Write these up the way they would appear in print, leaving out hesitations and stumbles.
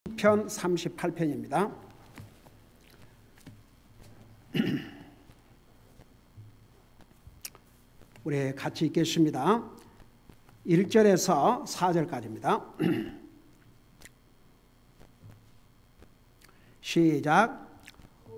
편 38편입니다. 우리 같이 읽겠습니다. 1절에서 4절까지입니다. 시작.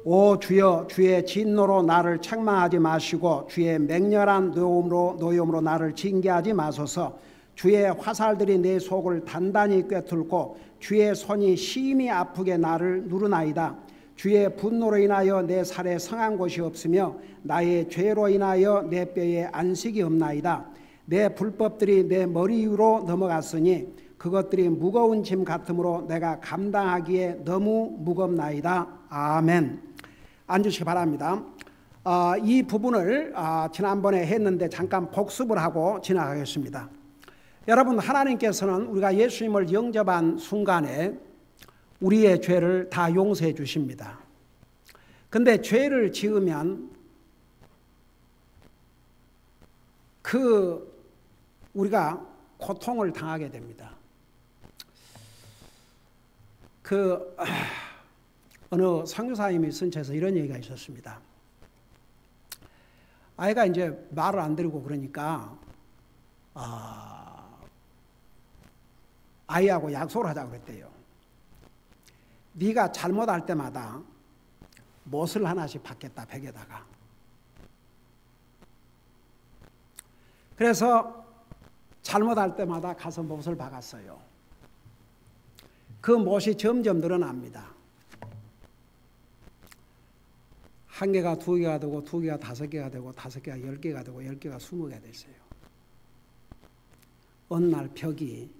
오 주여, 주의 진노로 나를 책망하지 마시고 주의 맹렬한 노염으로 나를 징계하지 마소서. 주의 화살들이 내 속을 단단히 꿰뚫고 주의 손이 심히 아프게 나를 누르나이다. 주의 분노로 인하여 내 살에 성한 곳이 없으며 나의 죄로 인하여 내 뼈에 안식이 없나이다. 내 불법들이 내 머리 위로 넘어갔으니 그것들이 무거운 짐 같으므로 내가 감당하기에 너무 무겁나이다. 아멘. 앉으시기 바랍니다. 이 부분을 지난번에 했는데 잠깐 복습을 하고 지나가겠습니다. 여러분, 하나님께서는 우리가 예수님을 영접한 순간에 우리의 죄를 다 용서해 주십니다. 근데 죄를 지으면 우리가 고통을 당하게 됩니다. 어느 선교사님이 쓴 책에서 이런 얘기가 있었습니다. 아이가 이제 말을 안 들고 그러니까 아이하고 약속을 하자고 그랬대요. 네가 잘못할 때마다 못을 하나씩 받겠다, 벽에다가. 그래서 잘못할 때마다 가서 못을 박았어요. 그 못이 점점 늘어납니다. 1개가 2개가 되고 2개가 5개가 되고 5개가 10개가 되고 10개가 20개가 됐어요. 어느 날 벽이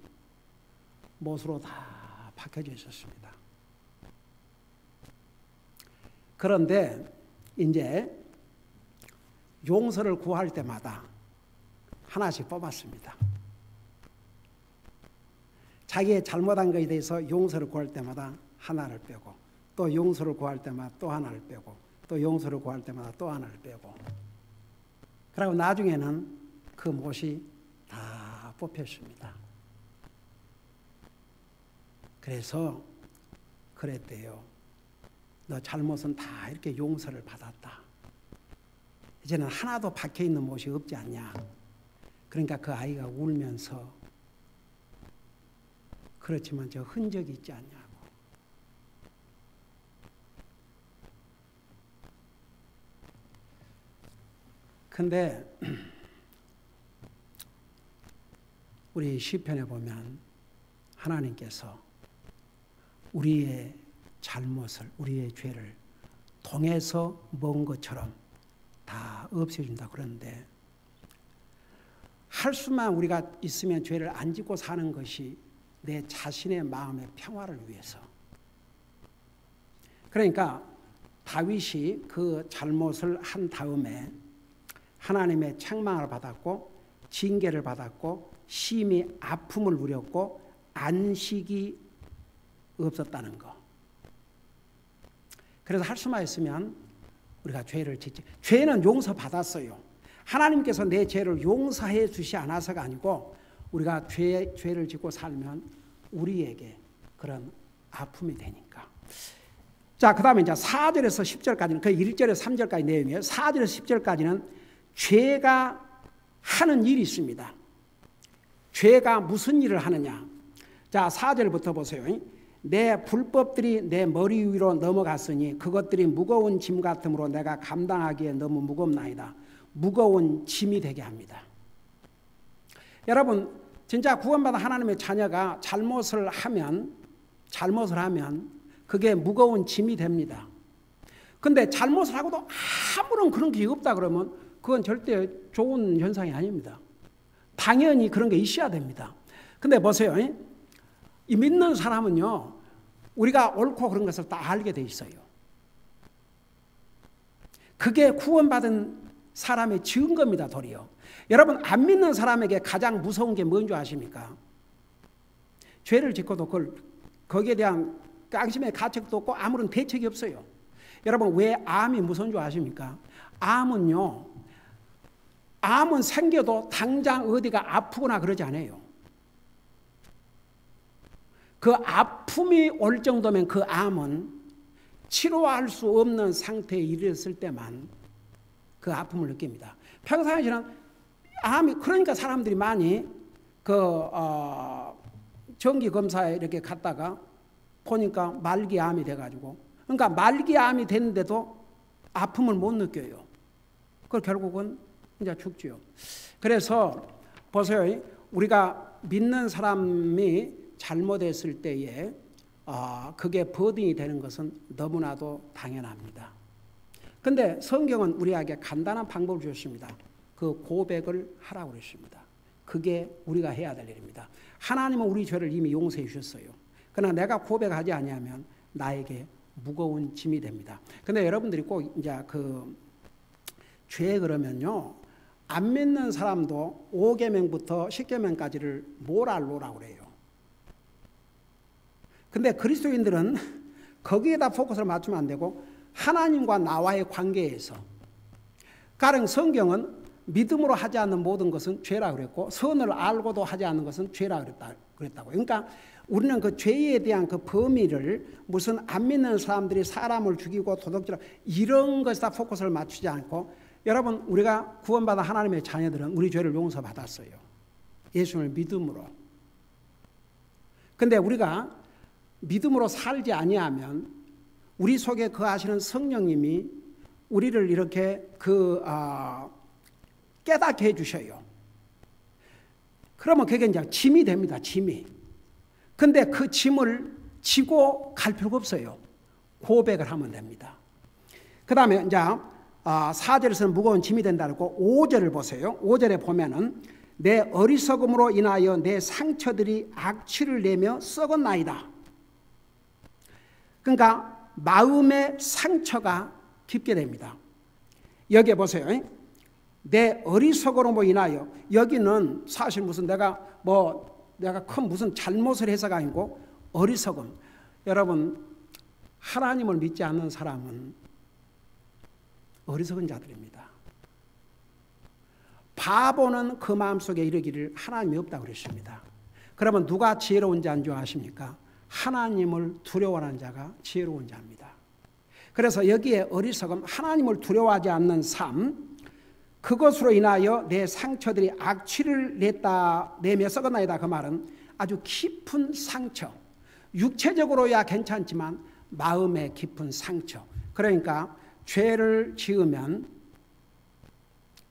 못으로 다 박혀져 있었습니다. 그런데 이제 용서를 구할 때마다 하나씩 뽑았습니다. 자기의 잘못한 것에 대해서 용서를 구할 때마다 하나를 빼고, 또 용서를 구할 때마다 또 하나를 빼고, 또 용서를 구할 때마다 또 하나를 빼고, 그리고 나중에는 그 못이 다 뽑혔습니다. 그래서 그랬대요. 너 잘못은 다 이렇게 용서를 받았다. 이제는 하나도 박혀있는 못이 없지 않냐. 그러니까 그 아이가 울면서 그렇지만 저 흔적이 있지 않냐고. 근데 우리 시편에 보면 하나님께서 우리의 잘못을, 우리의 죄를 동에서 먼 것처럼 다 없애준다 그러는데, 할 수만 우리가 있으면 죄를 안 짓고 사는 것이 내 자신의 마음의 평화를 위해서. 그러니까 다윗이 그 잘못을 한 다음에 하나님의 책망을 받았고 징계를 받았고 심히 아픔을 누렸고 안식이 없었다는 거. 그래서 할 수만 있으면 우리가 죄를 짓지. 죄는 용서받았어요. 하나님께서 내 죄를 용서해 주시 않아서가 아니고 우리가 죄를 짓고 살면 우리에게 그런 아픔이 되니까. 자, 그 다음에 이제 4절에서 10절까지는 그 1절에서 3절까지 내용이에요. 4절에서 10절까지는 죄가 하는 일이 있습니다. 죄가 무슨 일을 하느냐. 자, 4절부터 보세요. 내 불법들이 내 머리 위로 넘어갔으니 그것들이 무거운 짐 같으므로 내가 감당하기에 너무 무겁나이다. 무거운 짐이 되게 합니다. 여러분, 진짜 구원받은 하나님의 자녀가 잘못을 하면 그게 무거운 짐이 됩니다. 근데 잘못을 하고도 아무런 그런 게 없다 그러면 그건 절대 좋은 현상이 아닙니다. 당연히 그런 게 있어야 됩니다. 근데 보세요. 이 믿는 사람은요, 우리가 옳고 그런 것을 다 알게 돼 있어요. 그게 구원받은 사람의 증거입니다, 도리어. 여러분, 안 믿는 사람에게 가장 무서운 게 뭔지 아십니까? 죄를 짓고도 거기에 대한 깡심의 가책도 없고 아무런 대책이 없어요. 여러분, 왜 암이 무서운 줄 아십니까? 암은 생겨도 당장 어디가 아프거나 그러지 않아요. 그 아픔이 올 정도면 그 암은 치료할 수 없는 상태에 이르렀을 때만 그 아픔을 느낍니다. 평상시에는 암이, 그러니까 사람들이 많이 정기 검사에 이렇게 갔다가 보니까 말기암이 돼가지고, 그러니까 말기암이 됐는데도 아픔을 못 느껴요. 그 결국은 이제 죽지요. 그래서 보세요. 우리가 믿는 사람이 잘못했을 때에 그게 버든이 되는 것은 너무나도 당연합니다. 근데 성경은 우리에게 간단한 방법을 주셨습니다. 그 고백을 하라고 그랬습니다. 그게 우리가 해야 될 일입니다. 하나님은 우리 죄를 이미 용서해 주셨어요. 그러나 내가 고백하지 아니하면 나에게 무거운 짐이 됩니다. 근데 여러분들이 꼭 이제 죄 그러면요, 안 믿는 사람도 5계명부터 10계명까지를 모랄로라고 그래요. 근데 그리스도인들은 거기에다 포커스를 맞추면 안 되고 하나님과 나와의 관계에서, 가령 성경은 믿음으로 하지 않는 모든 것은 죄라 그랬고 선을 알고도 하지 않는 것은 죄라 그랬다고. 그러니까 우리는 그 죄에 대한 그 범위를 무슨 안 믿는 사람들이 사람을 죽이고 도둑질하고 이런 것에다 포커스를 맞추지 않고, 여러분, 우리가 구원받은 하나님의 자녀들은 우리 죄를 용서받았어요. 예수님을 믿음으로. 근데 우리가 믿음으로 살지 아니하면 우리 속에 거하시는 성령님이 우리를 이렇게 깨닫게 해주셔요. 그러면 그게 이제 짐이 됩니다. 짐이. 근데 그 짐을 지고 갈 필요가 없어요. 고백을 하면 됩니다. 그 다음에 이제 4절에서는 무거운 짐이 된다고 5절을 보세요. 5절에 보면은 내 어리석음으로 인하여 내 상처들이 악취를 내며 썩었나이다. 그러니까 마음의 상처가 깊게 됩니다. 여기에 보세요. 내 어리석음으로 인하여, 여기는 사실 무슨 내가 큰 무슨 잘못을 해서가 아니고 어리석음. 여러분, 하나님을 믿지 않는 사람은 어리석은 자들입니다. 바보는 그 마음속에 이르기를 하나님이 없다고 그랬습니다. 그러면 누가 지혜로운 자인 줄 아십니까? 하나님을 두려워하는 자가 지혜로운 자입니다. 그래서 여기에 어리석음, 하나님을 두려워하지 않는 삶, 그것으로 인하여 내 상처들이 악취를 내며 썩어나이다. 그 말은 아주 깊은 상처, 육체적으로야 괜찮지만 마음의 깊은 상처. 그러니까 죄를 지으면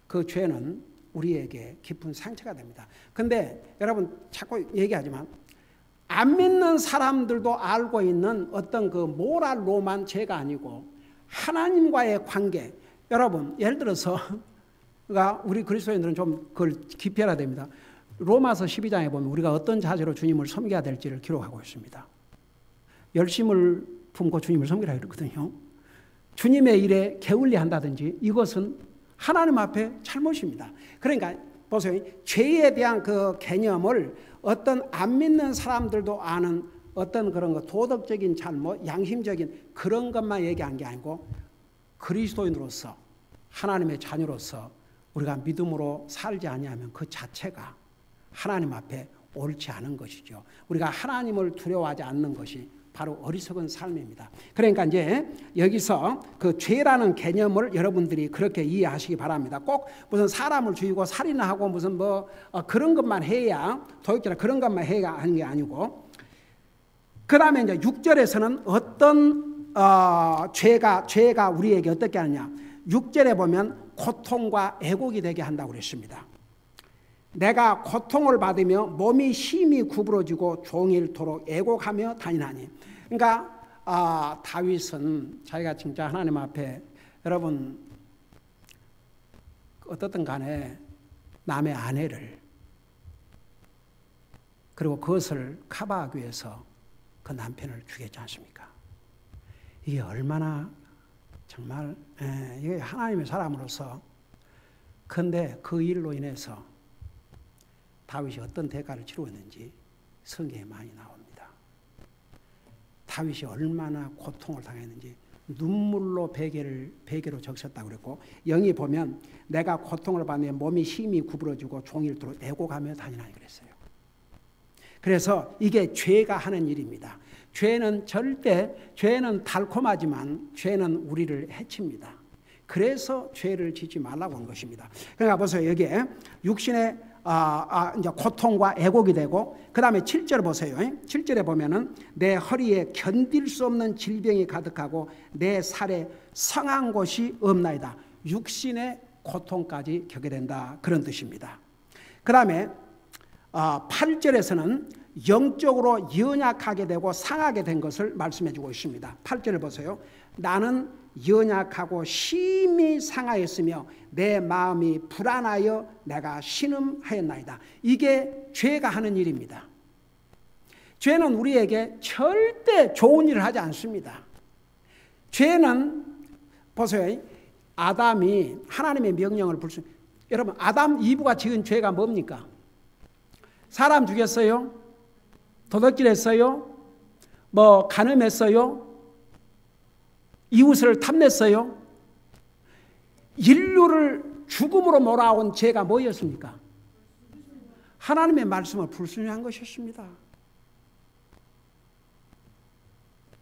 그 죄는 우리에게 깊은 상처가 됩니다. 근데 여러분, 자꾸 얘기하지만 안 믿는 사람들도 알고 있는 어떤 그 모랄로만 죄가 아니고 하나님과의 관계. 여러분, 예를 들어서 우리 그리스도인들은 좀 그걸 깊이 알아야 됩니다. 로마서 12장에 보면 우리가 어떤 자세로 주님을 섬겨야 될지를 기록하고 있습니다. 열심을 품고 주님을 섬기라 그러거든요. 주님의 일에 게을리 한다든지 이것은 하나님 앞에 잘못입니다. 그러니까 보세요. 죄에 대한 그 개념을 어떤 안 믿는 사람들도 아는 어떤 그런 거, 도덕적인 잘못, 양심적인 그런 것만 얘기한 게 아니고 그리스도인으로서, 하나님의 자녀로서 우리가 믿음으로 살지 아니하면 그 자체가 하나님 앞에 옳지 않은 것이죠. 우리가 하나님을 두려워하지 않는 것이 바로 어리석은 삶입니다. 그러니까 이제 여기서 그 죄라는 개념을 여러분들이 그렇게 이해하시기 바랍니다. 꼭 무슨 사람을 죽이고 살인하고 무슨 그런 것만 해야, 도둑질이나 그런 것만 해야 하는 게 아니고, 그 다음에 이제 6절에서는 어떤 죄가 우리에게 어떻게 하느냐. 6절에 보면 고통과 애곡이 되게 한다고 그랬습니다. 내가 고통을 받으며 몸이 힘이 구부러지고 종일토록 애곡하며 다니나니. 그러니까 다윗은 자기가 진짜 하나님 앞에, 여러분 어떻든 간에 남의 아내를, 그리고 그것을 커버하기 위해서 그 남편을 죽였지 않습니까? 이게 얼마나 정말 이게 하나님의 사람으로서. 그런데 그 일로 인해서 다윗이 어떤 대가를 치루었는지 성경에 많이 나옵니다. 다윗이 얼마나 고통을 당했는지 눈물로 베개로 적셨다고 그랬고, 영이 보면 내가 고통을 받으며 몸이 힘이 구부러지고 종일토록 애곡하며 다니나니 그랬어요. 그래서 이게 죄가 하는 일입니다. 죄는 달콤하지만 죄는 우리를 해칩니다. 그래서 죄를 짓지 말라고 한 것입니다. 그러니까 보세요. 여기에 육신의 이제 고통과 애곡이 되고, 그 다음에 7절 보세요. 7절에 보면은 내 허리에 견딜 수 없는 질병이 가득하고 내 살에 성한 곳이 없나이다. 육신의 고통까지 겪게 된다, 그런 뜻입니다. 그 다음에 8절에서는 영적으로 연약하게 되고 상하게 된 것을 말씀해 주고 있습니다. 8절을 보세요. 나는 연약하고 심히 상하였으며 내 마음이 불안하여 내가 신음하였나이다. 이게 죄가 하는 일입니다. 죄는 우리에게 절대 좋은 일을 하지 않습니다. 죄는 보세요. 아담이 하나님의 명령을 여러분, 아담 이브가 지은 죄가 뭡니까? 사람 죽였어요? 도둑질했어요? 간음했어요? 이웃을 탐냈어요? 인류를 죽음으로 몰아온 죄가 뭐였습니까? 하나님의 말씀을 불순종한 것이었습니다.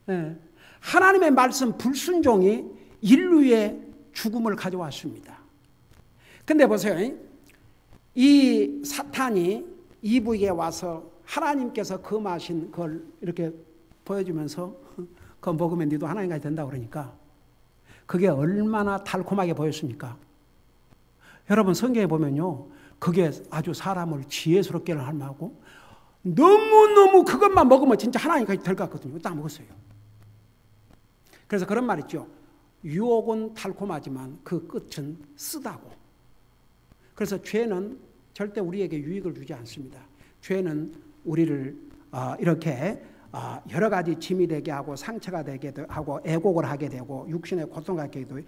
네. 하나님의 말씀 불순종이 인류의 죽음을 가져왔습니다. 근데 보세요. 이 사탄이 이브에게 와서 하나님께서 금하신 걸 이렇게 보여주면서 그거 먹으면 너도 하나님까지 된다 그러니까 그게 얼마나 달콤하게 보였습니까? 여러분, 성경에 보면요, 그게 아주 사람을 지혜스럽게 하고 너무너무 그것만 먹으면 진짜 하나님까지 될 것 같거든요. 딱 먹었어요. 그래서 그런 말 있죠. 유혹은 달콤하지만 그 끝은 쓰다고. 그래서 죄는 절대 우리에게 유익을 주지 않습니다. 죄는 우리를 이렇게 여러 가지 짐이 되게 하고 상처가 되게 하고 애곡을 하게 되고 육신의 고통을 하게 되고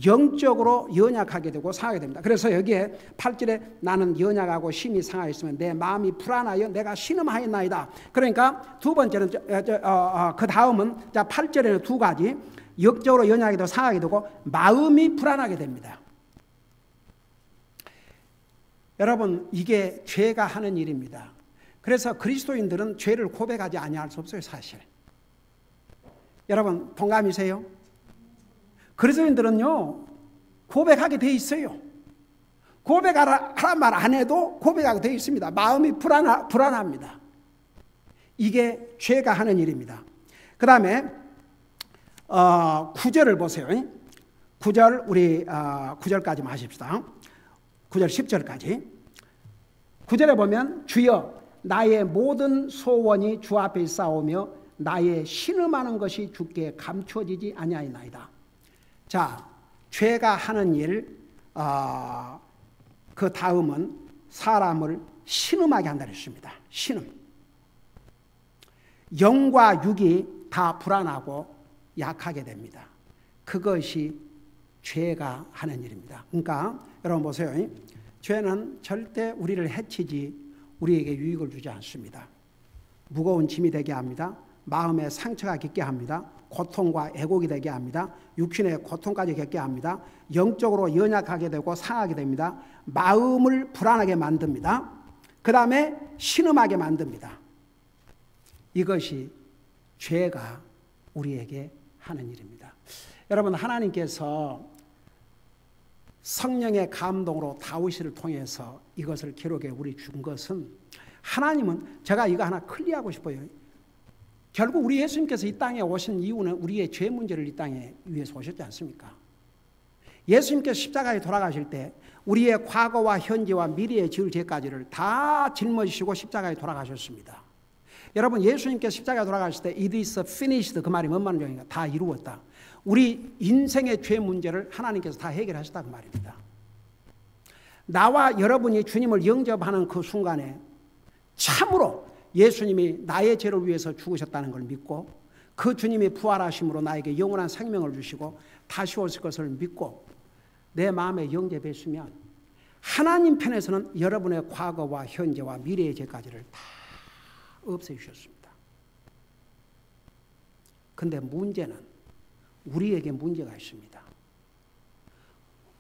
영적으로 연약하게 되고 상하게 됩니다. 그래서 여기에 8절에 나는 연약하고 심히 상하였으면 내 마음이 불안하여 내가 신음하였나이다. 그러니까 두 번째는 그 다음은 8절에는 두 가지, 영적으로 연약하게 되고 상하게 되고 마음이 불안하게 됩니다. 여러분, 이게 죄가 하는 일입니다. 그래서 그리스도인들은 죄를 고백하지 아니할 수 없어요, 사실. 여러분, 동감이세요? 그리스도인들은요, 고백하게 돼 있어요. 고백하란 말 안 해도 고백하게 돼 있습니다. 마음이 불안합니다. 이게 죄가 하는 일입니다. 그 다음에 9절을 보세요. 9절 우리 9절까지 마십시다. 9절 10절까지. 9절에 보면 주여 나의 모든 소원이 주 앞에 있사오며 나의 신음하는 것이 주께 감추어지지 아니하나이다. 자, 죄가 하는 일, 그 다음은 사람을 신음하게 한다 그랬습니다. 신음. 영과 육이 다 불안하고 약하게 됩니다. 그것이 죄가 하는 일입니다. 그러니까 여러분 보세요. 죄는 절대 우리를 해치지 우리에게 유익을 주지 않습니다. 무거운 짐이 되게 합니다. 마음에 상처가 깊게 합니다. 고통과 애곡이 되게 합니다. 육신의 고통까지 겪게 합니다. 영적으로 연약하게 되고 상하게 됩니다. 마음을 불안하게 만듭니다. 그 다음에 신음하게 만듭니다. 이것이 죄가 우리에게 하는 일입니다. 여러분, 하나님께서 성령의 감동으로 다윗을 통해서 이것을 기록해 우리 준 것은, 하나님은, 제가 이거 하나 클리어하고 싶어요. 결국 우리 예수님께서 이 땅에 오신 이유는 우리의 죄 문제를 이 땅에 위해서 오셨지 않습니까? 예수님께서 십자가에 돌아가실 때 우리의 과거와 현재와 미래에 지을 죄까지를 다 짊어지시고 십자가에 돌아가셨습니다. 여러분, 예수님께서 십자가에 돌아가실 때 It is finished, 그 말이 뭔 말인가? 다 이루었다. 우리 인생의 죄 문제를 하나님께서 다 해결하셨다, 그 말입니다. 나와 여러분이 주님을 영접하는 그 순간에 참으로 예수님이 나의 죄를 위해서 죽으셨다는 걸 믿고, 그 주님이 부활하심으로 나에게 영원한 생명을 주시고 다시 오실 것을 믿고 내 마음에 영접했으면 하나님 편에서는 여러분의 과거와 현재와 미래의 죄까지를 다 없애주셨습니다. 그런데 문제는 우리에게 문제가 있습니다.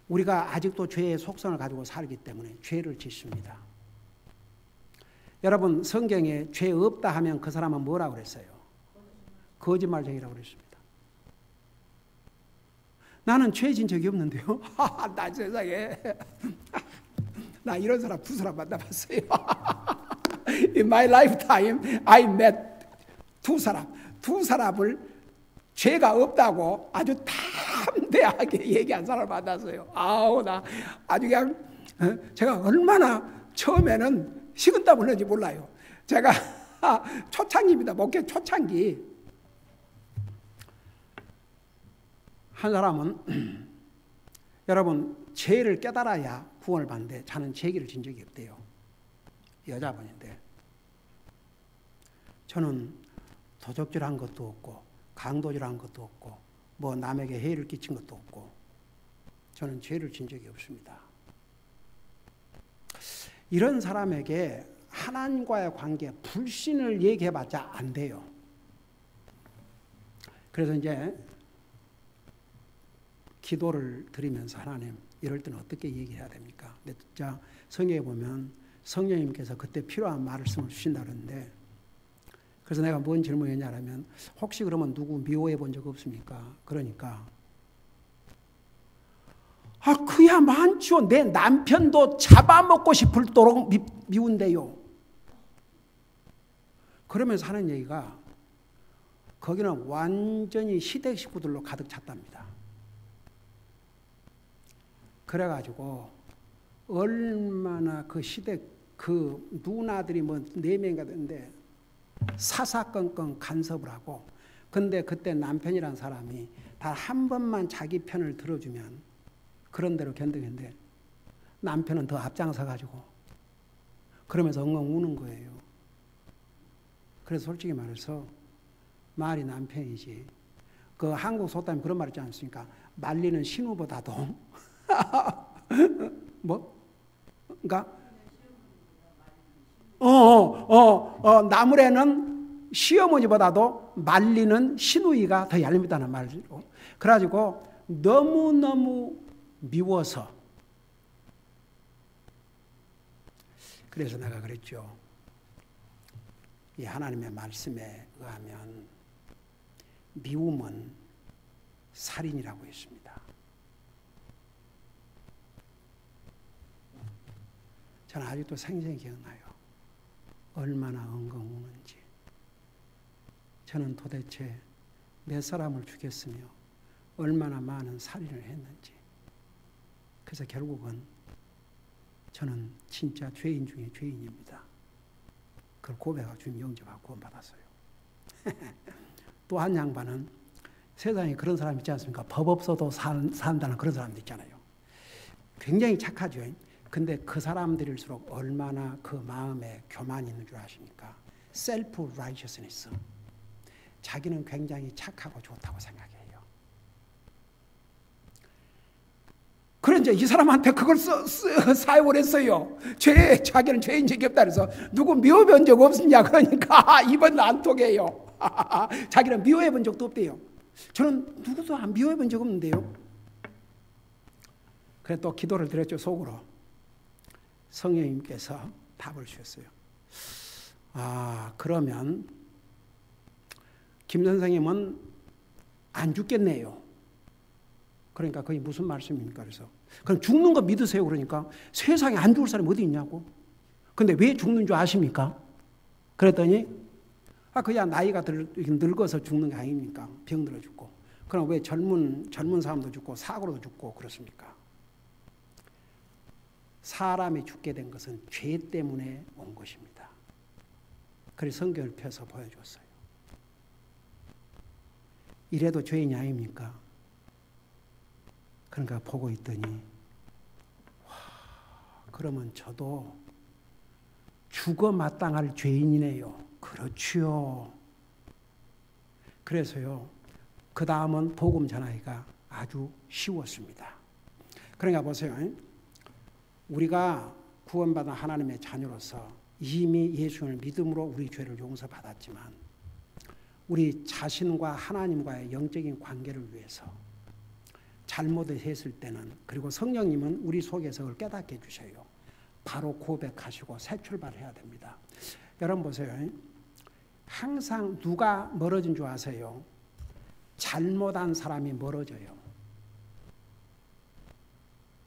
우리가 아직도 죄의 속성을 가지고 살기 때문에 죄를 짓습니다. 여러분 성경에 죄 없다 하면 그 사람은 뭐라고 그랬어요? 거짓말쟁이라고 그랬습니다. 나는 죄 진 적이 없는데요. 나 세상에 나 이런 사람 두 사람 만나봤어요. In my lifetime I met 두 사람을 죄가 없다고 아주 담대하게 얘기한 사람을 만났어요. 아우 나 아주 그냥 제가 얼마나 처음에는 식은땀 흘렸는지 몰라요. 제가 초창기입니다. 목회 초창기. 한 사람은 여러분 죄를 깨달아야 구원을 받는데 저는 죄를 진 적이 없대요. 여자분인데 저는 도적질한 것도 없고 강도질한 것도 없고 뭐 남에게 해를 끼친 것도 없고 저는 죄를 진 적이 없습니다. 이런 사람에게 하나님과의 관계, 불신을 얘기해봤자 안 돼요. 그래서 이제 기도를 드리면서 하나님 이럴 때는 어떻게 얘기해야 됩니까? 근데 진짜 성경에 보면 성령님께서 그때 필요한 말씀을 주신다 그러는데 그래서 내가 뭔 질문이냐면 혹시 그러면 누구 미워해 본 적 없습니까? 그러니까 그야 많죠. 내 남편도 잡아먹고 싶을 도록 미운데요. 그러면서 하는 얘기가 거기는 완전히 시댁 식구들로 가득 찼답니다. 그래가지고 얼마나 그 시댁 그 누나들이 뭐 4명인가 되는데 사사건건 간섭을 하고 근데 그때 남편이란 사람이 단 한 번만 자기 편을 들어주면 그런 대로 견디는데 남편은 더 앞장서 가지고 그러면서 엉엉 우는 거예요. 그래서 솔직히 말해서 말이 남편이지. 그 한국 속담에 그런 말 있지 않습니까? 말리는 신우보다도 뭐? 그러니까 나물에는 시어머니보다도 말리는 시누이가 더 얄밉다는 말이고 그래가지고 너무너무 미워서 그래서 내가 그랬죠. 이 하나님의 말씀에 의하면 미움은 살인이라고 했습니다. 저는 아직도 생생히 기억나요. 얼마나 엉엉 우는지. 저는 도대체 몇 사람을 죽였으며 얼마나 많은 살인을 했는지. 그래서 결국은 저는 진짜 죄인 중에 죄인입니다. 그걸 고백하고 주님 영접하고 구원받았어요. 또 한 양반은 세상에 그런 사람 있지 않습니까? 법 없어도 산다는 그런 사람도 있잖아요. 굉장히 착하죠. 근데 그 사람들일수록 얼마나 그 마음에 교만이 있는 줄 아십니까? 셀프 라이셔스니스. 자기는 굉장히 착하고 좋다고 생각해요. 그런데 이 사람한테 그걸 사용을 했어요. 자기는 죄인 적이 없다 그래서 누구 미워본 적 없느냐 그러니까 이번 안 통해요. 자기는 미워해 본 적도 없대요. 저는 누구도 안 미워해 본 적 없는데요. 그래 또 기도를 드렸죠. 속으로. 성령님께서 답을 주셨어요. 그러면 김 선생님은 안 죽겠네요. 그러니까 그게 무슨 말씀입니까? 그래서 그럼 죽는 거 믿으세요. 그러니까 세상에 안 죽을 사람이 어디 있냐고. 근데 왜 죽는 줄 아십니까? 그랬더니 그야 나이가 늙어서 죽는 게 아닙니까? 병들어 죽고. 그럼 왜 젊은 사람도 죽고 사고로도 죽고 그렇습니까? 사람이 죽게 된 것은 죄 때문에 온 것입니다. 그래서 성경을 펴서 보여줬어요. 이래도 죄인이 아닙니까? 그러니까 보고 있더니 그러면 저도 죽어 마땅할 죄인이네요. 그렇지요. 그래서요. 그 다음은 복음 전하기가 아주 쉬웠습니다. 그러니까 보세요. 우리가 구원받은 하나님의 자녀로서 이미 예수를 믿음으로 우리 죄를 용서받았지만 우리 자신과 하나님과의 영적인 관계를 위해서 잘못을 했을 때는 그리고 성령님은 우리 속에서 그걸 깨닫게 해주셔요. 바로 고백하시고 새 출발해야 됩니다. 여러분 보세요. 항상 누가 멀어진 줄 아세요? 잘못한 사람이 멀어져요.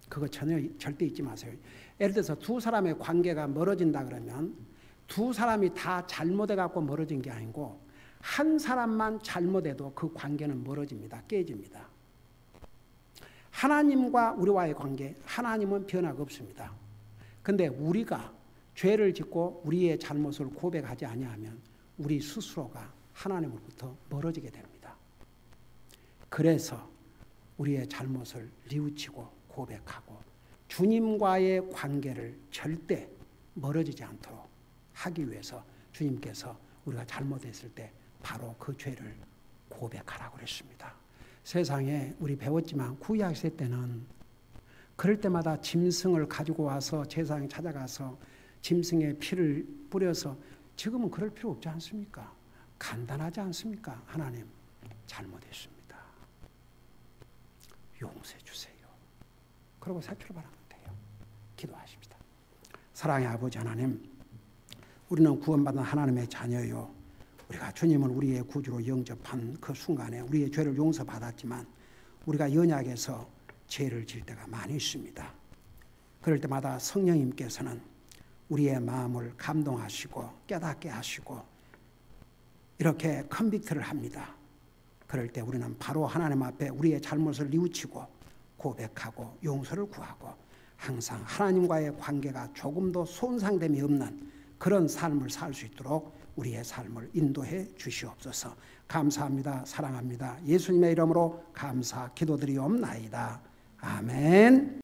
그거 절대 잊지 마세요. 예를 들어서 두 사람의 관계가 멀어진다 그러면 두 사람이 다 잘못해 갖고 멀어진 게 아니고 한 사람만 잘못해도 그 관계는 멀어집니다. 깨집니다. 하나님과 우리와의 관계, 하나님은 변화가 없습니다. 근데 우리가 죄를 짓고 우리의 잘못을 고백하지 아니하면 우리 스스로가 하나님으로부터 멀어지게 됩니다. 그래서 우리의 잘못을 뉘우치고 고백하고 주님과의 관계를 절대 멀어지지 않도록 하기 위해서 주님께서 우리가 잘못했을 때 바로 그 죄를 고백하라고 그랬습니다. 세상에 우리 배웠지만 구약 시대 때는 그럴 때마다 짐승을 가지고 와서 제사장에 찾아가서 짐승의 피를 뿌려서 지금은 그럴 필요 없지 않습니까? 간단하지 않습니까? 하나님 잘못했습니다. 용서해 주세요. 그러고 새 출발하면 돼요. 기도하십시다. 사랑의 아버지 하나님, 우리는 구원받은 하나님의 자녀요. 우리가 주님을 우리의 구주로 영접한 그 순간에 우리의 죄를 용서받았지만 우리가 연약해서 죄를 질 때가 많이 있습니다. 그럴 때마다 성령님께서는 우리의 마음을 감동하시고 깨닫게 하시고 이렇게 컨빅트를 합니다. 그럴 때 우리는 바로 하나님 앞에 우리의 잘못을 뉘우치고 고백하고 용서를 구하고 항상 하나님과의 관계가 조금도 손상됨이 없는 그런 삶을 살 수 있도록 우리의 삶을 인도해 주시옵소서. 감사합니다. 사랑합니다. 예수님의 이름으로 감사 기도드리옵나이다. 아멘.